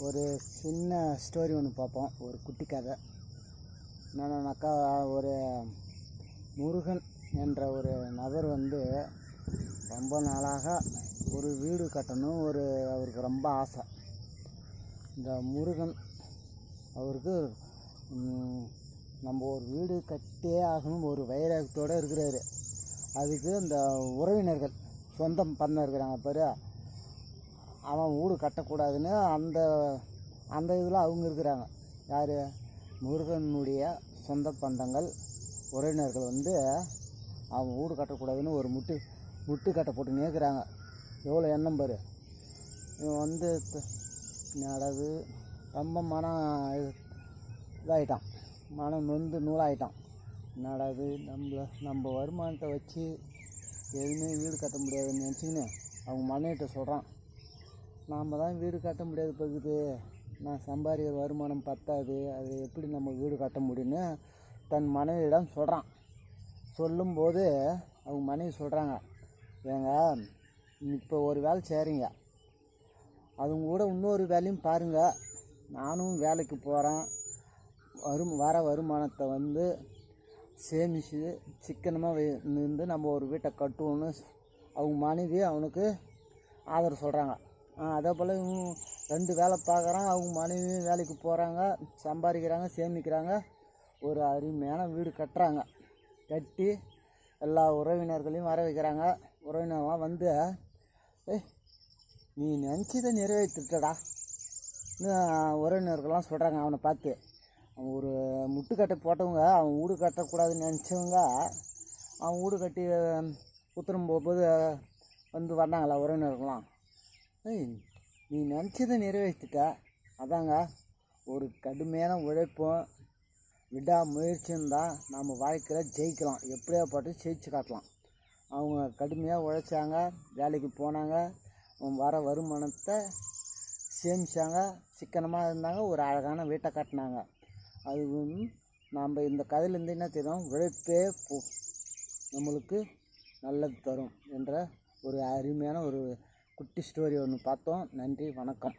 ஒரு சின்ன ஸ்டோரி ஒன்று பார்ப்போம். ஒரு குட்டி கதை என்னன்னாக்கா, ஒரு முருகன் என்ற ஒரு நபர் ரொம்ப நாளாக ஒரு வீடு கட்டணும், அவருக்கு ரொம்ப ஆசை. இந்த முருகன் அவருக்கு நம்ம ஒரு வீடு கட்டியே ஆகணும் ஒரு வைராகத்தோடு இருக்கிறாரு. அதுக்கு இந்த உறவினர்கள் சொந்தம் பண்ண இருக்கிறாங்க பாரு, அவன் வீடு கட்டக்கூடாதுன்னு அந்த இதில் அவங்க இருக்கிறாங்க. யார்? முருகனுடைய சொந்த பந்தங்கள் உறவினர்கள் அவன் வீடு கட்டக்கூடாதுன்னு ஒரு முட்டு கட்டை போட்டு நேர்க்கிறாங்க. எவ்வளோ எண்ணம் பாரு. இவன் நடவு ரொம்ப இதாகிட்டான், மனம் நொந்து நூலாகிட்டான். நடவு நம்ம வருமானத்தை வச்சு எதுவுமே வீடு கட்ட முடியாதுன்னு நினச்சிக்கின்னு அவங்க மனைவிட்ட சொல்கிறான். நாம் தான் வீடு கட்ட முடியாது பகுது, நான் சம்பாதிக்கிற வருமானம் பத்தாது, அது எப்படி நம்ம வீடு கட்ட முடியும்னு தன் மனைவியிடம் சொல்கிறான். சொல்லும்போது அவங்க மனைவி சொல்கிறாங்க, ஏங்க இப்போ ஒரு வேலை செய்கிறீங்க, அதுங்க கூட இன்னொரு வேலையும் பாருங்கள். நானும் வேலைக்கு போகிறேன், வர வருமானத்தை சேமித்து சிக்கனமாக இருந்து நம்ம ஒரு வீட்டை கட்டுவோன்னு அவங்க மனைவி அவனுக்கு ஆதரவு சொல்கிறாங்க. அதே போல் இவங்க 2 வேலை பார்க்குறான், அவங்க மனைவியும் வேலைக்கு போகிறாங்க, சம்பாதிக்கிறாங்க, சேமிக்கிறாங்க, ஒரு அருமையான வீடு கட்டுறாங்க. கட்டி எல்லா உறவினர்களையும் வர வைக்கிறாங்க. உறவினர்கள்லாம் நீ நினச்சதை நிறைவேற்றிட்டடா உறவினர்கள்லாம் சொல்கிறாங்க. அவனை பார்த்து அவன் ஒரு முட்டுக்கட்டை போட்டவங்க, அவன் வீடு கட்டக்கூடாதுன்னு நினச்சவங்க அவன் வீடு கட்டி உத்தரம் போகும்போது வந்தாங்களா உறவினர்கள்லாம், நீ நினச்சதை நிறைவேற்றிட்ட. அதாங்க ஒரு கடுமையான உழைப்பும் விடாமுயற்சியும் தான் நம்ம வாழ்க்கையில் ஜெயிக்கலாம், எப்படியா பாட்டு ஜெயிச்சு காட்டலாம். அவங்க கடுமையாக உழைச்சாங்க, வேலைக்கு போனாங்க, வர வருமானத்தை சேமித்தாங்க, சிக்கனமாக இருந்தாங்க, ஒரு அழகான வீட்டை கட்டினாங்க. அது நம்ம இந்த கதையிலேருந்து என்ன தெரியும், உழைப்பே நம்மளுக்கு நல்லது தரும் என்ற ஒரு அருமையான ஒரு குட்டி ஸ்டோரி ஒன்று பார்த்தோம். நன்றி, வணக்கம்.